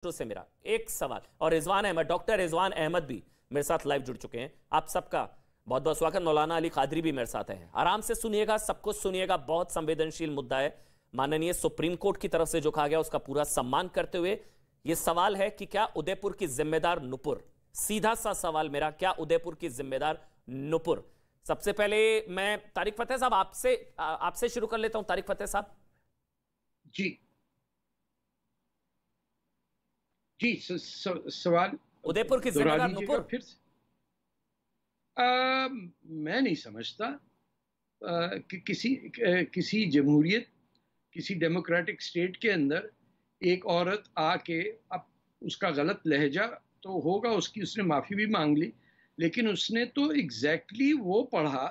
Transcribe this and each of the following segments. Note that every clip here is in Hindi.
से मेरा एक सवाल, और रिजवान अहमद, डॉक्टर रिजवान अहमद भी मेरे साथ लाइव जुड़ चुके हैं। आप सबका बहुत बहुत स्वागत। मौलाना अली कादरी भी मेरे साथ हैं। आराम से सुनिएगा, सब कुछ सुनिएगा। बहुत संवेदनशील मुद्दा है। माननीय सुप्रीम कोर्ट की तरफ से जो कहा गया उसका पूरा सम्मान करते हुए यह सवाल है कि क्या उदयपुर की जिम्मेदार नुपुर, सीधा सा सवाल मेरा, क्या उदयपुर की जिम्मेदार नुपुर? सबसे पहले मैं तारिक फतेह साहब आपसे शुरू कर लेता हूं। तारिक फतेह साहब जी जी, सवाल उदयपुर की दोहरा जिम्मेदार दीजिएगा नुपुर। फिर से। मैं नहीं समझता कि किसी जमहूरियत, किसी डेमोक्रेटिक स्टेट के अंदर एक औरत आके, अब उसका गलत लहजा तो होगा, उसने माफी भी मांग ली, लेकिन उसने तो एग्जैक्टली वो पढ़ा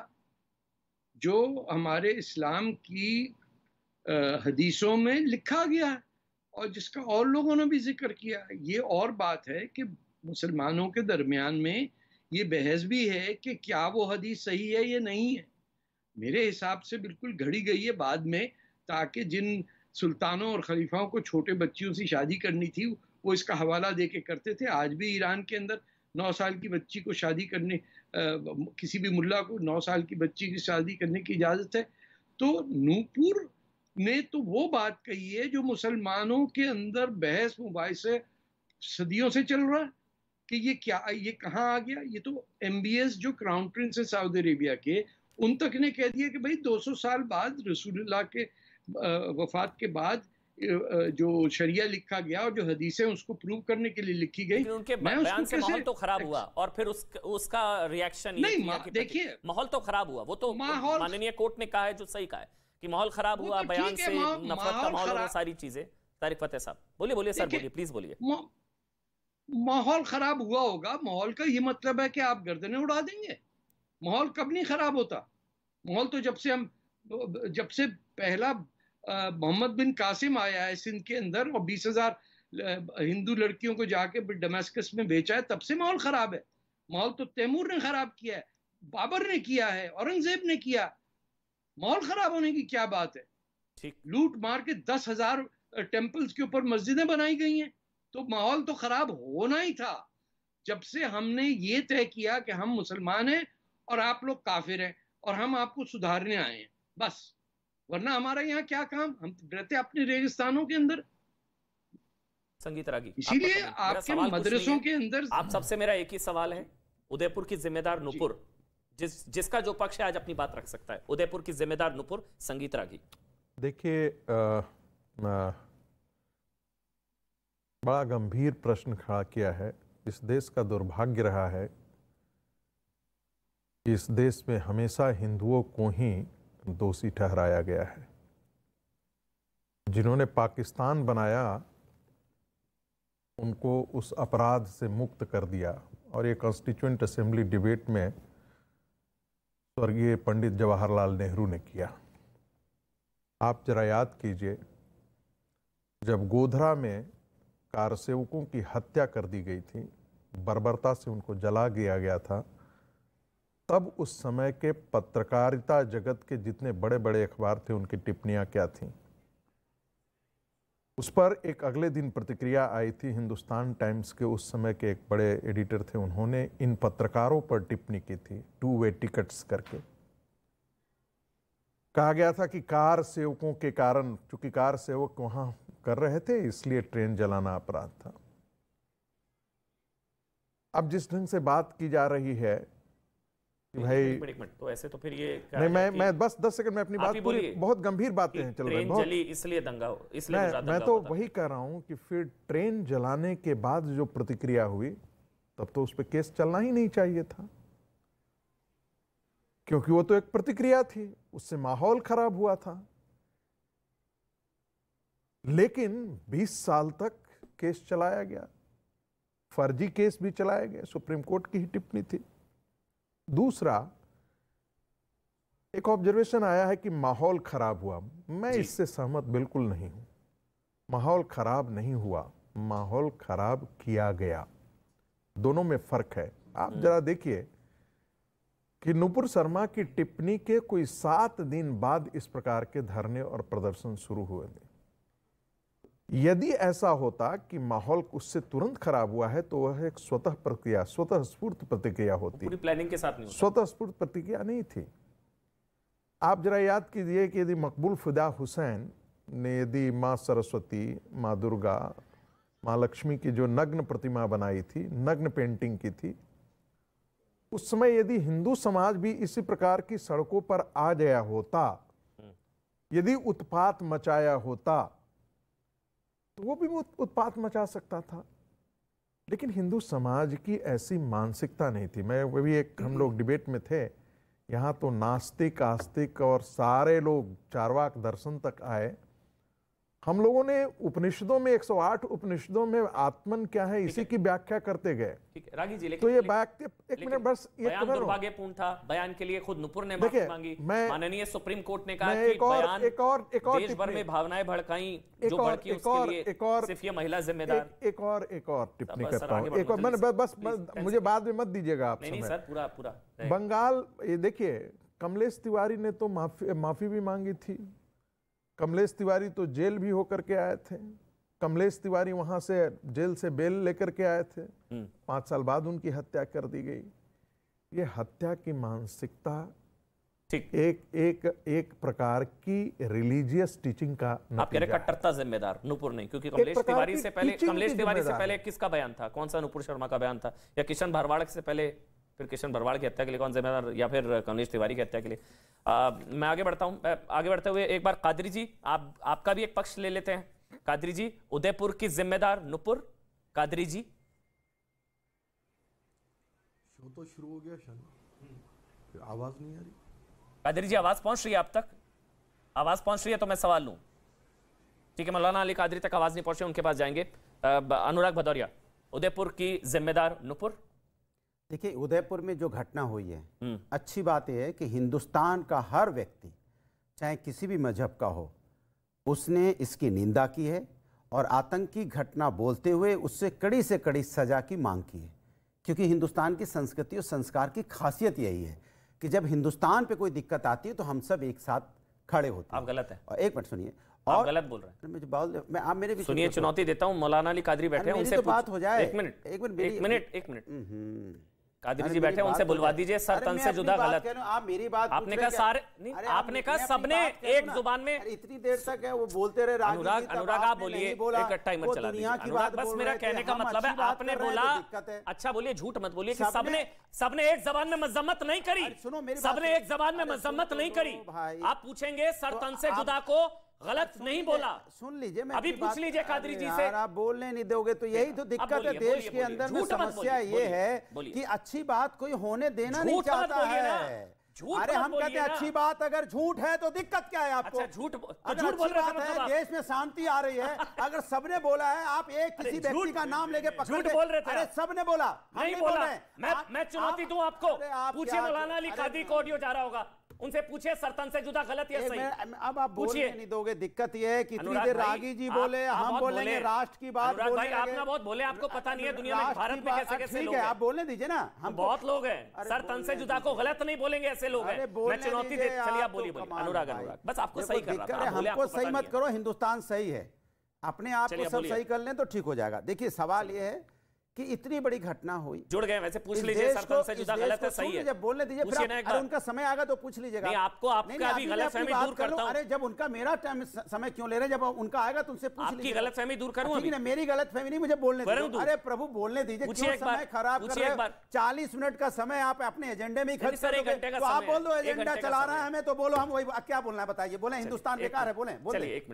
जो हमारे इस्लाम की हदीसों में लिखा गया है और जिसका और लोगों ने भी जिक्र किया। ये और बात है कि मुसलमानों के दरमियान में ये बहस भी है कि क्या वो हदीस सही है या नहीं है। मेरे हिसाब से बिल्कुल घड़ी गई है बाद में, ताकि जिन सुल्तानों और खलीफाओं को छोटे बच्चियों से शादी करनी थी वो इसका हवाला दे के करते थे। आज भी ईरान के अंदर 9 साल की बच्ची को शादी करने, किसी भी मुल्ला को 9 साल की बच्ची की शादी करने की इजाज़त है। तो नूपुर ने तो वो बात कही है जो मुसलमानों के अंदर बहस मुबाहिसे सदियों से चल रहा है कि ये क्या, ये कहाँ आ गया। ये तो MBS जो क्राउन प्रिंस है सऊदी अरेबिया के, उन तक ने कह दिया कि भाई 200 साल बाद रसूलुल्लाह के वफात के बाद जो शरिया लिखा गया और जो हदीसें उसको प्रूव करने के लिए लिखी गई, लेकिन उनके मैं बयान उसको से कैसे माहौल तो खराब हुआ और फिर उसका रिएक्शन ये नहीं किया कि देखिए, माहौल तो खराब हुआ। वो तो माहौल, माननीय कोर्ट ने कहा है, जो सही कहा है कि माहौल खराब हुआ, तो बयान ठीक है, से नफरत का माहौल और खराब। सारी चीजें। तारिक फतेह साहब बोलिए, बोलिए सर, बोलिए, प्लीज बोलिए। माहौल खराब हुआ होगा, माहौल का ये मतलब है कि आप गर्दनें उड़ा देंगे। माहौल कब नहीं खराब होता। माहौल तो जब से पहला मोहम्मद बिन कासिम आया है सिंध के अंदर और 20,000 हिंदू लड़कियों को जाके डमास्कस में बेचा है, तब से माहौल खराब है। माहौल तो तैमूर ने खराब किया है, बाबर ने किया है, औरंगजेब ने किया। माहौल खराब होने की क्या बात है। ठीक। लूट मार के 10,000 टेम्पल्स के ऊपर मस्जिदें बनाई गई हैं, तो माहौल तो खराब होना ही था। जब से हमने ये तय किया कि हम मुसलमान हैं और आप लोग काफिर हैं और हम आपको सुधारने आए हैं, बस। वरना हमारा यहाँ क्या काम, हम रहते अपने रेगिस्तानों के अंदर। संगीत रागी, आपका इसीलिए कमेंट। मेरा आपके सवाल कुछ नहीं मदरसों है, के अंदर आप सबसे मेरा एक ही सवाल है। उदयपुर की जिम्मेदार नुपुर, जिसका जो पक्ष है आज अपनी बात रख सकता है। उदयपुर की जिम्मेदार नुपुर, संगीत रागी। देखिए, बड़ा गंभीर प्रश्न खड़ा किया है। इस देश का दुर्भाग्य रहा है कि इस देश में हमेशा हिंदुओं को ही दोषी ठहराया गया है। जिन्होंने पाकिस्तान बनाया उनको उस अपराध से मुक्त कर दिया, और ये कॉन्स्टिट्यूएंट असेंबली डिबेट में स्वर्गीय पंडित जवाहरलाल नेहरू ने किया। आप जरा याद कीजिए, जब गोधरा में कारसेवकों की हत्या कर दी गई थी, बर्बरता से उनको जला दिया गया था, तब उस समय के पत्रकारिता जगत के जितने बड़े बड़े अखबार थे उनकी टिप्पणियां क्या थीं। उस पर एक अगले दिन प्रतिक्रिया आई थी। हिंदुस्तान टाइम्स के उस समय के एक बड़े एडिटर थे, उन्होंने इन पत्रकारों पर टिप्पणी की थी, 2 वे टिकट्स करके। कहा गया था कि कार सेवकों के कारण, चूंकि कार सेवक वहां कर रहे थे, इसलिए ट्रेन जलाना अपराध था। अब जिस ढंग से बात की जा रही है कि भाई, एक मिनट, तो ऐसे तो फिर ये नहीं, मैं बस 10 सेकंड में अपनी बात पूरी, बहुत गंभीर बातें हैं चल रही हैं। ट्रेन जली इसलिए दंगा हो, इसलिए मैं तो वही कह रहा हूं कि फिर ट्रेन जलाने के बाद जो प्रतिक्रिया हुई, तब तो उस पर केस चलना ही नहीं चाहिए था, क्योंकि वो तो एक प्रतिक्रिया थी, उससे माहौल खराब हुआ था। लेकिन 20 साल तक केस चलाया गया, फर्जी केस भी चलाए गए, सुप्रीम कोर्ट की ही टिप्पणी थी। दूसरा, एक ऑब्जर्वेशन आया है कि माहौल खराब हुआ। मैं इससे सहमत बिल्कुल नहीं हूं। माहौल खराब नहीं हुआ, माहौल खराब किया गया। दोनों में फर्क है। आप जरा देखिए कि नुपुर शर्मा की टिप्पणी के कोई 7 दिन बाद इस प्रकार के धरने और प्रदर्शन शुरू हुए थे। यदि ऐसा होता कि माहौल उससे तुरंत खराब हुआ है तो वह एक स्वतः प्रक्रिया, स्वतः स्फूर्त प्रतिक्रिया होती, पूरी प्लानिंग के साथ नहीं होता। स्वतः स्फूर्त प्रतिक्रिया नहीं थी। आप जरा याद कीजिए कि यदि मकबूल फिदा हुसैन ने यदि माँ सरस्वती, माँ दुर्गा, माँ लक्ष्मी की जो नग्न प्रतिमा बनाई थी, नग्न पेंटिंग की थी, उस समय यदि हिंदू समाज भी इसी प्रकार की सड़कों पर आ गया होता, यदि उत्पात मचाया होता, तो वो भी उत्पात मचा सकता था। लेकिन हिंदू समाज की ऐसी मानसिकता नहीं थी। मैं वो भी एक, हम लोग डिबेट में थे, यहाँ तो नास्तिक, आस्तिक और सारे लोग चारवाक दर्शन तक आए। हम लोगों ने उपनिषदों में 108 उपनिषदों में आत्मन क्या है इसी की व्याख्या करते गए। ठीक है रागी जी, लेकिन तो ये वाक्य, एक मिनट बस, बयान दुर्भाग्यपूर्ण था। बयान के लिए खुद नुपुर ने माफी मांगी। माननीय सुप्रीम कोर्ट ने कहा कि बयान देश भर में भावनाएं भड़काई, जो भड़की उसके लिए सिर्फ ये महिला जिम्मेदार। एक और टिप्पणी करता हूँ, एक और, मैंने बस मुझे बाद में मत दीजिएगा आप। नहीं सर, पूरा बंगाल, ये देखिए, कमलेश तिवारी ने तो माफी भी मांगी थी। कमलेश तिवारी तो जेल भी होकर के आए थे। कमलेश तिवारी वहां से जेल से बेल लेकर के आए थे। 5 साल बाद उनकी हत्या कर दी गई। ये हत्या की मानसिकता ठीक एक प्रकार की रिलीजियस टीचिंग का आप कह रहे कट्टरता जिम्मेदार नुपुर नहीं, क्योंकि कमलेश तिवारी से पहले किसका बयान था? कौन सा नुपुर शर्मा का बयान था? या किशन भरवाड़ से पहले, फिर किशन भरवाड़ की हत्या के लिए कौन जिम्मेदार, या फिर कमलेश तिवारी की हत्या के लिए? मैं आगे बढ़ता हूं। आगे बढ़ते हुए एक बार कादरी जी, आपका भी एक पक्ष ले लेते हैं। कादरी जी, उदयपुर की जिम्मेदार नुपुर, कादरी जी। शो तो शुरू हो गया, शान आवाज नहीं आ रही। कादरी जी, आवाज पहुंच रही है आप तक? आवाज पहुंच रही है तो मैं सवाल लूं। ठीक है, मौलाना अली कादरी तक आवाज नहीं पहुंची, उनके पास जाएंगे। अनुराग भदौरिया, उदयपुर की जिम्मेदार नुपुर। देखिए, उदयपुर में जो घटना हुई है, अच्छी बात यह है कि हिंदुस्तान का हर व्यक्ति, चाहे किसी भी मजहब का हो, उसने इसकी निंदा की है और आतंकी घटना बोलते हुए उससे कड़ी से कड़ी सजा की मांग की है। क्योंकि हिंदुस्तान की संस्कृति और संस्कार की खासियत यही है कि जब हिंदुस्तान पे कोई दिक्कत आती है तो हम सब एक साथ खड़े होते हैं। आप गलत है। और एक मिनट सुनिए, आप गलत बोल रहे हैं। मैं आप मेरे सुनिए, चुनौती देता हूं, मौलाना अली कादरी बैठे हैं, उनसे बात हो जाए। एक मिनट कादरी जी बैठे, उनसे बुलवा दीजिए। सर तन से जुदा गलत। आप मेरी बात, आपने कहा सारे नहीं, आपने कहा सबने एक जुबान में। इतनी देर तक है वो बोलते रहे। अनुराग आप बोलिए, एक टाइमर चला दीजिए। अनुराग, बस मेरा कहने का मतलब है, आपने बोला, अच्छा बोलिए, झूठ मत बोलिए कि सबने एक जबान में मजम्मत नहीं करी। सबने एक जबान में मजम्मत नहीं करी। आप पूछेंगे सर तन से जुदा को गलत नहीं बोला। सुन लीजिए, मैं अभी पूछ लीजिए कादरी जी से। आप बोलने नहीं दोगे तो यही तो दिक्कत है देश के अंदर में। समस्या ये है कि अच्छी बात कोई होने देना नहीं चाहता है। अरे हम कहते हैं अच्छी बात अगर झूठ है तो दिक्कत क्या है आपको? झूठ अगर अच्छी बात है, देश में शांति आ रही है, अगर सबने बोला है, आप एक किसी व्यक्ति का नाम लेके पकड़ बोल रहे थे। अरे सबने बोला, नहीं बोला। मैं चुनौती दूं आपको, पूछिए मौलाना अली कादरी को, ऑडियो जा रहा होगा, उनसे पूछिए सरतन से जुदा गलत या सही। अब आप बोलने नहीं दोगे। दिक्कत यह है कि इतनी देर रागी जी बोले, हम बोलेंगे राष्ट्र की बात। अनुराग भाई, आप ना बहुत बोले, आपको पता नहीं है दुनिया में भारत में कैसे कैसे लोग हैं। आप बोलने दीजिए ना, हम बहुत लोग हैं। सरतन से जुदा को गलत नहीं बोलेंगे, ऐसे लोग हैं। मैं चुनौती दे, चलिए आप बोलिए। अनुराग, बस आपको सही कर रहा था। हमको सही मत करो, हिंदुस्तान सही है, अपने आप को सब सही कर लें तो ठीक हो जाएगा। देखिए, सवाल यह है कि इतनी बड़ी घटना हुई, जुड़ गए। वैसे पूछ लीजिए सरतन से जुदा गलत है सही है? जब बोलने दीजिए, फिर उनका समय आएगा तो पूछ लीजिएगा। नहीं, आपको आपका भी गलतफहमी दूर करता हूं। अरे जब उनका, मेरा टाइम समय क्यों ले रहे हैं? जब उनका आएगा तो उनसे पूछ लीजिए। आपकी गलतफहमी दूर करूं अभी? मेरी गलतफहमी नहीं, मुझे बोलने दीजिए। अरे प्रभु, बोलने दीजिए, क्यों समय खराब कर रहे हैं? 40 मिनट का समय आप अपने एजेंडे में खर्च कर रहे हैं। तो आप बोल दो एजेंडा चला रहा है हमें, तो बोलो हम वही क्या बोलना है बताइए। बोले हिंदुस्तान बेकार है, बोले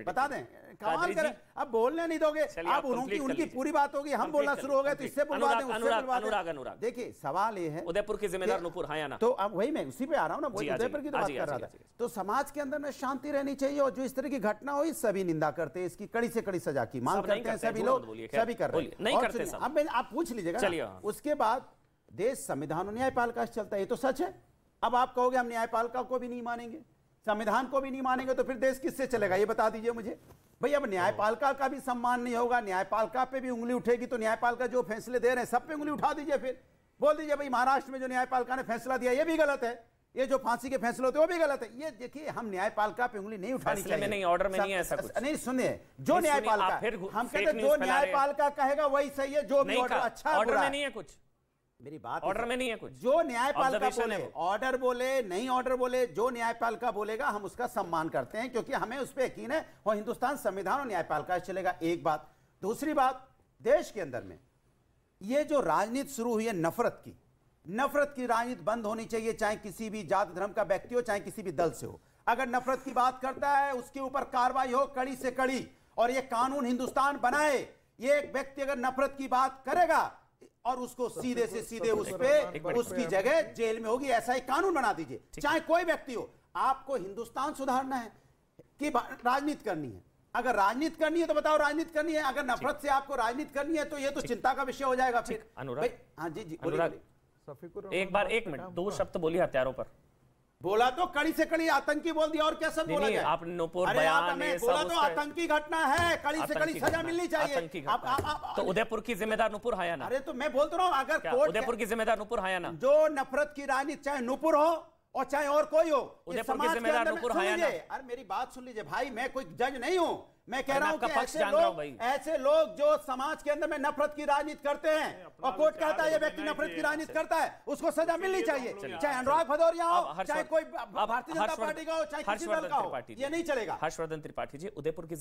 बता दें, कमाल करें। अब बोलने नहीं दोगे, अब उनकी पूरी बात होगी, हम बोलना शुरू हो गए तो इससे बुलवा दें। अनुराग, देखिए सवाल ये है, उदयपुर की जिम्मेदार नुपुर, हाँ या ना? तो अब वही मैं उसी पे आ रहा हूं ना, उदयपुर की तो बात कर रहा था। तो समाज के अंदर में शांति रहनी चाहिए, और जो इस तरह की घटना हुई सभी निंदा करते हैं, इसकी कड़ी से कड़ी सजा की मांग करते हैं सभी लोग, सभी कर रहे हैं। अब आप पूछ लीजिएगा, उसके बाद देश संविधान और न्यायपालिका से चलता है, ये तो सच है। अब आप कहोगे हम न्यायपालिका को भी नहीं मानेंगे, संविधान को भी नहीं मानेंगे, तो फिर देश किससे चलेगा ये बता दीजिए मुझे। भाई अब न्यायपालिका का भी सम्मान नहीं होगा, न्यायपालिका पे भी उंगली उठेगी, तो न्यायपालिका जो फैसले दे रहे हैं सब पे उंगली उठा दीजिए। फिर बोल दीजिए भाई महाराष्ट्र में जो न्यायपालिका ने फैसला दिया ये भी गलत है, ये जो फांसी के फैसले होते हैं वो भी गलत है। ये देखिए, हम न्यायपालिका पे उंगली नहीं उठानी चाहिए। में नहीं, ऑर्डर में नहीं है ऐसा कुछ। नहीं सुनिए, जो न्यायपालिका, हम कहते हैं जो न्यायपालिका कहेगा वही सही है, जो भी ऑर्डर अच्छा ऑर्डर में नहीं है कुछ, मेरी बात ऑर्डर में नहीं है कुछ, जो न्यायपालिका बोले, ऑर्डर बोले नहीं ऑर्डर बोले, जो न्यायपालिका बोलेगा हम उसका सम्मान करते हैं, क्योंकि हमें उस पर यकीन है और हिंदुस्तान संविधान और न्यायपालिका से चलेगा। एक बात। दूसरी बात, देश के अंदर में ये जो राजनीति शुरू हुई है नफरत की राजनीति बंद होनी चाहिए, चाहे किसी भी जाति धर्म का व्यक्ति हो, चाहे किसी भी दल से हो। अगर नफरत की बात करता है उसके ऊपर कार्रवाई हो कड़ी से कड़ी, और ये कानून हिंदुस्तान बनाए। ये एक व्यक्ति अगर नफरत की बात करेगा और उसको सीधे से सीधे उस पे उसकी जगह जेल में होगी, ऐसा ही कानून बना दीजिए, चाहे कोई व्यक्ति हो। आपको हिंदुस्तान सुधारना है कि राजनीति करनी है? अगर राजनीति करनी है तो बताओ राजनीति करनी है, अगर नफरत से आपको राजनीति करनी है तो ये तो चिंता का विषय हो जाएगा फिर। अनुराग, हाँ जी अनुराग, एक बार 1 मिनट, 2 शब्द बोलिए हत्यारों पर। बोला तो कड़ी से कड़ी आतंकी बोल दिया, और क्या सब बोला जाए? आपने नूपुर बयान बोला तो आतंकी घटना है, कड़ी से कड़ी सजा मिलनी चाहिए। तो उदयपुर की जिम्मेदार नूपुर है या ना? अरे तो मैं बोलता हूँ, अगर उदयपुर की जिम्मेदार नूपुर है या ना? जो नफरत की राजनीति, चाहे नूपुर हो और चाहे और कोई हो, उदयपुर की जिम्मेदार नूपुर है या ना? अरे मेरी बात सुन लीजिए भाई, मैं कोई जज नहीं हूं, मैं कह रहा हूं कि ऐसे लोग जो समाज के अंदर में नफरत की राजनीति करते हैं और कोर्ट कहता है ये व्यक्ति नफरत की राजनीति करता है, उसको सजा मिलनी चाहिए, चाहे अनुराग भदौरिया हो, चाहे कोई भारतीय जनता पार्टी का हो, चाहे किसी दल का हो, ये नहीं चलेगा। हर्षवर्धन त्रिपाठी जी, उदयपुर की